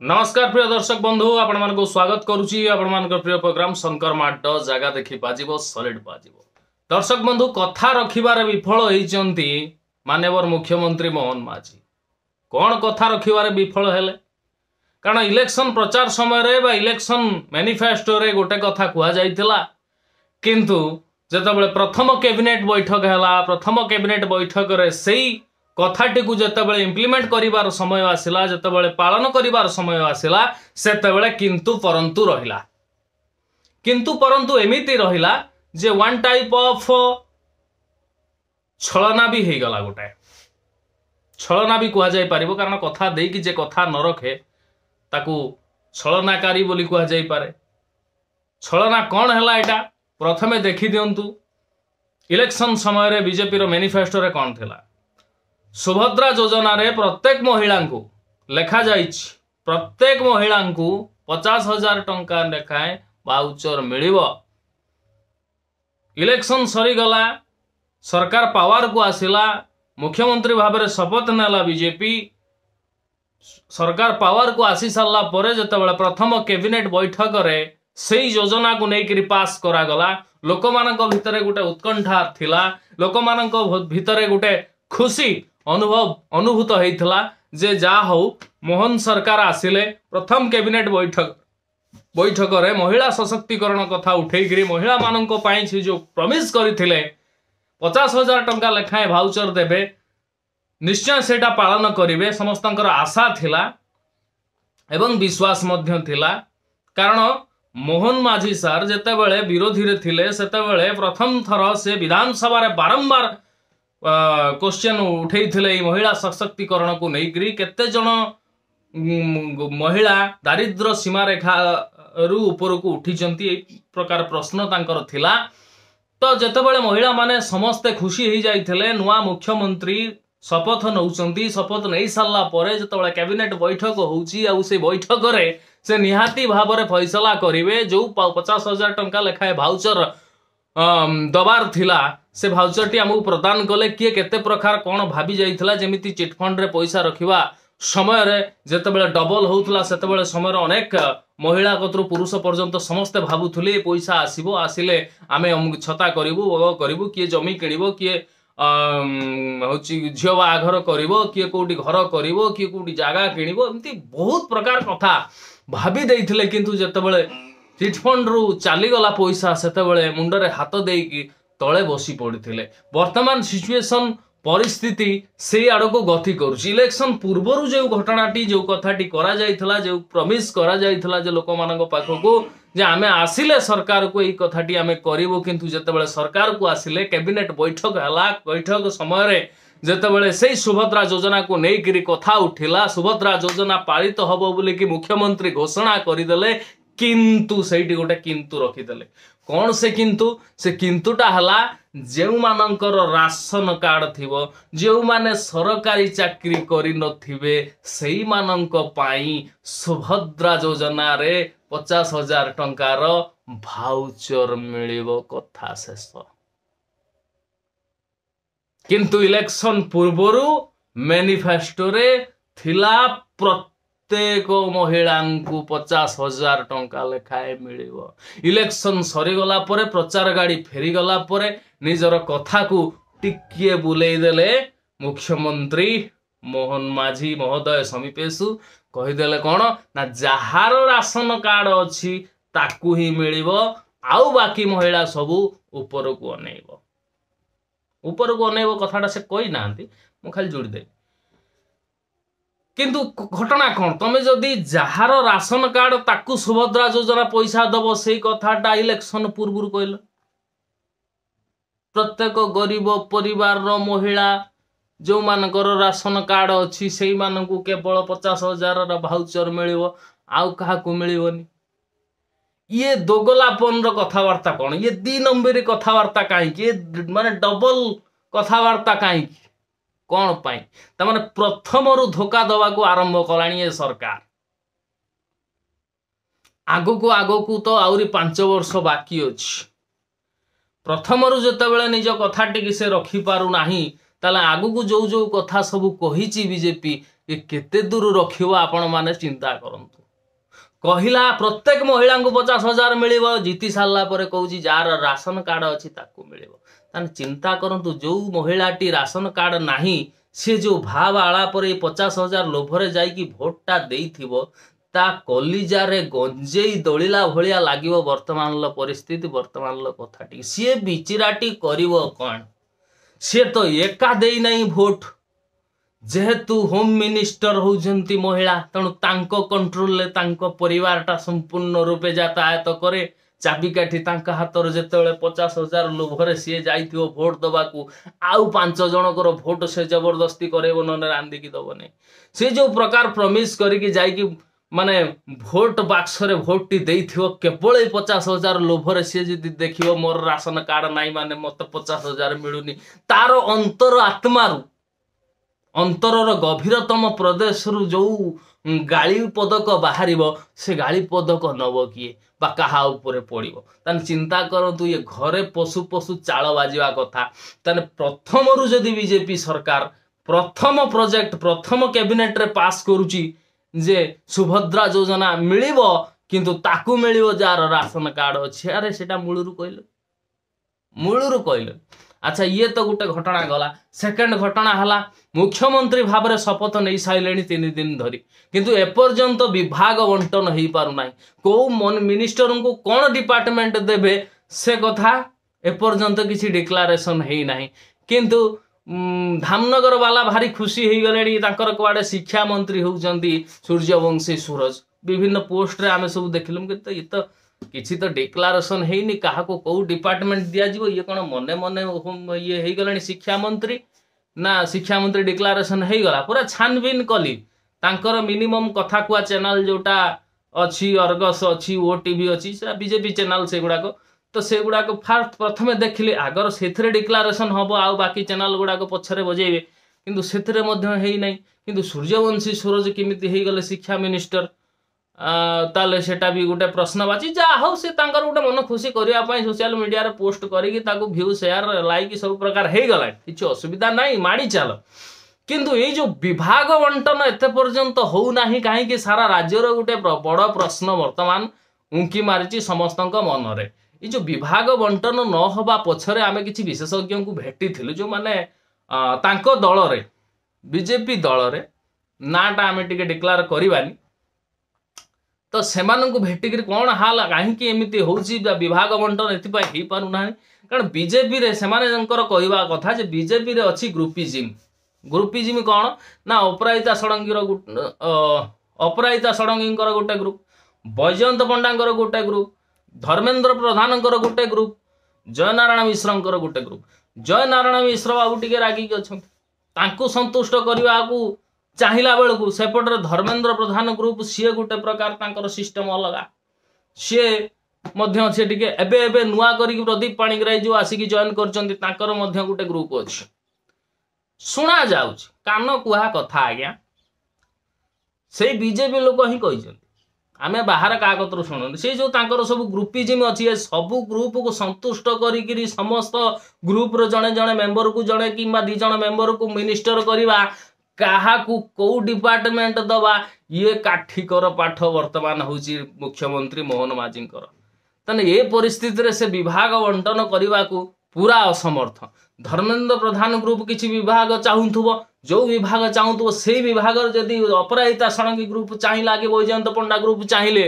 नमस्कार प्रिय दर्शक बंधु आपण मानको स्वागत करूची आपण मानको प्रिय प्रोग्राम शंकर माड जगह देखि बाजिबो सॉलिड बाजिबो। दर्शक बंधु कथा रखिबार विफल होइचंती माननीय मुख्यमंत्री मोहन माझी। कौन कथा रखिबार विफल हेले कारण इलेक्शन प्रचार समय रे बा इलेक्शन मैनिफेस्टो रे गोटे कथा कुआ जाइतिला किंतु जेतबेले प्रथम कैबिनेट बैठक हैला प्रथम कैबिनेट बैठक रे सेई कथाटी को जितेबाला इम्प्लीमेंट करिवार समय आसिला जितेबाला पालन करिवार समय आसिला सेतेबाला किंतु परंतु एमिति रहिला जे वन टाइप ऑफ छलना भी हे गला गोटे छलना भी कुआ जाय पारिबो कारण कथा देई कि जे कथा न रखे ताकू छलनाकारी बोली कुआ जाय पारे। छलना कौन हैला एटा प्रथमे देखि दियंतु इलेक्शन समय रे बीजेपी रो मैनिफेस्टो रे कौन थिला सुभद्रा योजना रे प्रत्येक महिला को लेखा जाइछि प्रत्येक महिला को 50,000 टंका लेखाएं वाउचर मिलिबो। इलेक्शन सरी गला सरकार पावर को आसिला मुख्यमंत्री भाव में शपथ नेला बीजेपी सरकार पावर को आसी सारा पर जितेबाला प्रथम कैबिनेट बैठक रे सेई योजना को लेकर पास करा गला लोक मानक भितरे गोटे उत्कंठा थिला लोक मानक भितरे गोटे खुशी अनुभूत होता जे जा हो मोहन सरकार आसिले प्रथम कैबिनेट बैठक रे महिला सशक्तिकरण कथा उठेकरी महिला मानक पाई से जो प्रमिस करथिले 50,000 टंका लेखाएं भाउचर देबे निश्चय सेटा पालन करिवे समस्तंकर आशा थिला एवं विश्वास मध्य थिला कारण मोहन माझी सार जेतेबेले विरोधी रे थिले सेतेबेले प्रथम थर से विधानसभा रे बारंबार क्वेश्चन उठे महिला सशक्तिकरण को लेकर केते जन महिला दारिद्र सीमा रेखा रु ऊपर को उठी प्रकार प्रश्न तांकर थिला। तो जेतेबेले महिला माने समस्ते खुशी हो जाइथिले नुआ मुख्यमंत्री शपथ नौचंती शपथ नहीं सारा पर जेतेबेले कैबिनेट बैठक होउची आ से बैठक रे से निहाती भाव रे फैसला करिवे जो 50,000 टंका लेखाए भाउचर दबार थिला से भाउचर टी हमକୁ प्रदान कले किए केते प्रकार कौन भाभी जाइथिला जेमिति चिटफंड रे पैसा रखिबा समय रे जेतेबेले डबल होउथला सेतेबेले समय रे अनेक महिला कतरु पुरुष पर्यंत समस्त भाबुथुले पैसा आसीबो आसिले आमे हमକୁ छता करिवो किए जमी किनिबो किए होची झियो बाघर करिवो किए कोठी घर करिवो किए कोठी जागा किनिबो एमती बहुत प्रकार कथा भाभी देइथिले किंतु जेतेबेले चिटफंड रु चली गला पैसा सेतेबेले मुंडरे हाथ देकी तले बसी पड़ते वर्तमान सिचुएशन परिस्थिति से आड़ को गति करुच्ची इलेक्शन पूर्वर जो घटनाटी जो कथाटी करा जाइथला जो प्रमिस करा जाइथला जे लोक मानक पाखको जे आमे आसिले सरकार को यही कथाटी आमे करिवो किंतु जेतेबेले सरकार को आसिले कैबिनेट बैठक हला बैठक समय रे जेतेबेले सेई सुभद्रा योजना को नेइकरी कथा उठिला सुभद्रा योजना पालित हबो बोली कि मुख्यमंत्री घोषणा करिदेले किंतु सेठी गोटे किंतु रखिदेले कौन से किंतुटा हला जेउ मानकर राशन कार्ड थिबो जेउ माने सरकारी चाकरी करि नथिबे सेई मानक पाई सुभद्रा योजना रे 50,000 टंकार भाउचर मिलिबो कथा शेष। किंतु इलेक्शन पूर्वरु मैनिफेस्टो रे थिला प्रत्येक महिला को 50,000 टंका लेखाए मिलिबो। इलेक्शन सरीगला परे प्रचार गाड़ी फेरीगला परे निजर कथा को टिकिए बुलेई देले मुख्यमंत्री मोहन माझी महोदय समीपेशु कहीदेले कौन ना जहार राशन कार्ड अच्छी ताकू ही मिलिबो आउ बाकी महिला सबू ऊपर को अनेइबो कथाटा से कही नांती मु खाली जोड़ी दे किंतु घटना कौन तमे जदि जहार राशन कार्ड ताकू सुभद्रा योजना पैसा दब से कथाटा इलेक्शन पूर्व कहल प्रत्येक गरीब परिवार रो महिला जो मानकर राशन कार्ड अच्छी से मानकू केवल 50,000 भाउचर मिलिबो आउ काहाकू मिलिबोनी। ये दोगलापन रो कथावार्ता कौन ये 2 नंबरी कथावार्ता कहीं माने डबल कथावार्ता कहीं कौन पाई तमाने प्रथम रु धोखा दवा को आरंभ कलानी ये सरकार आगो को तो आउरी 5 वर्ष बाकी अछि प्रथम रु जेतेबेले निज कथाटी से रखी पारु नाही ताले आगु को जो जो कथा सब कहिची बीजेपी ये केते दूर रखिबो आपण माने चिंता करंतु। कहिला प्रत्येक महिला को 50,000 मिलिबो, जीति सारला परे कहूची जार राशन कार्ड अछि ताकू मिलिबो। ताने चिंता करंतु जो महिलाटी राशन कार्ड नाही से जो भाव आला पर 50,000 लोभरे जाइकी भोटटा देइथिबो ता कलिजारे गंजेई दलिला भलिया लागिबो। वर्तमान परिस्थिति वर्तमान कथाटी सी बिचिराटी करिवो कौन? सी तो एका देई नहीं भोट, जेहेतु होम मिनिस्टर होउछंती महिला तेणु तांको कंट्रोल ले तांको परिवारटा संपूर्ण रूपे यातायात करे। चाबिकाठी तांका हातर जेतेबेले 50,000 लोभरे सी जाइथिबो भोट दबाकू आउ 5 जनकर भोट से जबरदस्ती करेबो नने रांदिकी दबो नहीं। से जो प्रकार प्रमिस करिकी जाइकी माने भोट बाक्स रे भोट टी देइथिबो केवल 50,000 लोभरे सी जदि देखिबो मोर राशन कार्ड नाइ माने मते 50,000 मिलुनी, तार अंतर आत्मारू अंतरर गभीरतम प्रदेश रु जो गाली पदक बाहर से गाली पदक नब किए बा कहा उपरे पड़ो। ताने चिंता करतु ये घरे पशु पशु चाल बाजिवा कथा। ताने प्रथम रु जदि बीजेपी सरकार प्रथम प्रोजेक्ट प्रथम कैबिनेट रे पास करुची जे सुभद्रा योजना मिलिबो किंतु ताकू मिलिबो जार राशन कार्ड अछि। अरे सेटा मूलरू कहले। अच्छा ये तो गोटे घटना गला। सेकेंड घटना हला मुख्यमंत्री भाव में शपथ नहीं सारे 3 दिन धरी किंतु एपर्यंत विभाग बंटन हो पार ना। कौ मिनिस्टर को कौन डिपार्टमेंट देवे से कथा एपर्यंत किसी डिक्लारेशन है ना। किंतु धामनगर वाला भारी खुशी हो गले कुआड़े शिक्षा मंत्री होउचंती सूर्यवंशी सूरज विभिन्न पोस्ट रे आमे सब देखलुम कि ये तो किसी तो डिक्लारेशन है नहीं क्या कौ डिपार्टमेंट दिया जीवो। ये कौन मने मने ये हो गले शिक्षा मंत्री ना शिक्षा मंत्री डिक्लारेशन हो गला पूरा छानबीन कली तांकर मिनिमम कथा कुआ चैनल जोटा अच्छी अर्गस अच्छी ओटीवी अच्छी बीजेपी चैनल से गुड़ाक तो से गुड़ाक फास्ट प्रथमे देखिले आगर से डिक्लारेशन हम आउ बाकी चैनल गुड़ाक पछरे बजेबे किंतु सेथरे मध्य हेई नै। किंतु सूर्यवंशी सूरज केमिति हेई गले शिक्षा मिनिस्टर ताले सेटा भी गोटे प्रश्नवाची जा हो से तांकर गोटे मन खुशी करिया पई सोशल मीडिया रे पोस्ट करिकी ताकू व्यू शेयर लाइक सब प्रकार हेई गला किछि असुविधा नाही माडी चाल। किंतु ये जो विभाग बंटन एते पर्यंत हो नाही काहे कि सारा राज्य रो गोटे बड़ प्रश्न वर्तमान उंकी मारिची समस्तक मन रे। ये जो विभाग बंटन न होबा पछरे आमे किछि विशेषज्ञ को भेटी थिलु जो माने तांको दल रे बीजेपी दल रे नाटा आमे टिके डिक्लेयर करिवानी तो सेमानंकु भेटिक कौन हाल कहीं एमती होउची विभाग बंटन एथिपाई हेई पारु नाही। कारण बीजेपी रे सेमाने जंकर कहवा कथा जे बीजेपी रे अछि ग्रुपिजिम कौन ना अपराजिता षडंगींकर गोटे ग्रुप, बैजयंत पंडांकर गोटे ग्रुप, धर्मेंद्र प्रधानंकर गोटे ग्रुप, जयनारायण मिश्रंकर गोटे ग्रुप। जयनारायण मिश्र बाबू टिके रागी अछंती तांको संतुष्ट करबा को चाहिला बेलू सेपटे धर्मेंद्र प्रधान ग्रुप सी गोटे प्रकार तांकर सिस्टम अलग सी टिके एबे एबे नुआ करी प्रदीप पाणिग्राही जो आसिकी जॉइन करचंती तांकर मध्य गोटे ग्रुप अछि। सुना जाउछ कान कुहा कथा आज्ञा से बीजेपी लोक ही कहिसंती आमे बाहर का कतरो सुनन से जो तांकर सब ग्रुपिजिम अछि सब ग्रुप को संतुष्ट करी समस्त ग्रुप रो जणे जणे मेंबर को जणे किंबा 2 जण मेंबर को मिनिस्टर करिवा कहा कौ डिपार्टमेंट दबा ये काठिकर पाठ वर्तमान होची मुख्यमंत्री मोहन माझींकर। तने ये परिस्थिति रे से विभाग बंटन करने को पूरा असमर्थ। धर्मेंद्र प्रधान ग्रुप किसी विभाग चाहूथुबो जो विभाग चाहूथुबो से विभाग जदि अपराजिता षडंगी ग्रुप चाहिला कि बैजयंत पंडा ग्रुप चाहिए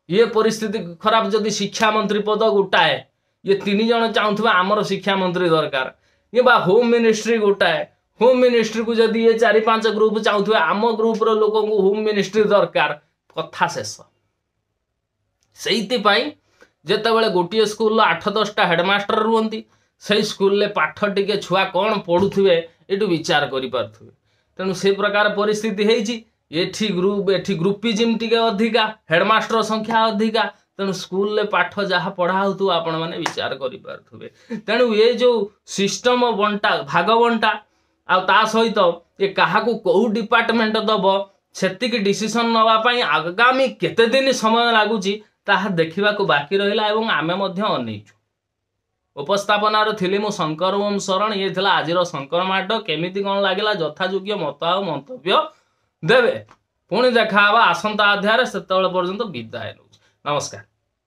ये परिस्थिति खराब जदि शिक्षा मंत्री पद गोटाए ये 3 जण चाहूथुबा आमर शिक्षा मंत्री दरकार ये बा होम मिनिस्ट्री गोटाए होम मिनिस्ट्री को जदि ये 4-5 ग्रुप चाहूथे आम ग्रुप रो लोक को होम मिनिस्ट्री दरकार कथा शेष। से जितेबाला गोटे स्कूल 8-10टा हेडमास्टर रुहंती से स्कूल पाठ टिके छुआ कौन पढ़ुवे ये विचार करें। तेणु से प्रकार परिस्थिति है एठी ग्रुपिजिम टिके अधिका हेडमास्टर संख्या अधिका तेणु स्कूल पाठ जहाँ पढ़ा हो आपण मैंने विचार करें। तेणु ये जो सिस्टम बंटा भाग बंटा आ सहित ये क्या कौ डिपार्टमेंट दब सेतिक डिसीजन नवापाई आगामी केते दिन समय लगुच ताहा देखा बाकी रहा एवं आमे मध्य अनेचु। उपस्थापनार थिली मु शंकर ओम शरण ये थिला आजिर शंकर माड केमिति कौन लगिला यथायोग्य मत आ मंतव्य देवे पुणी देखा आसंता अध्याय से पर्यंत विदाय नमस्कार।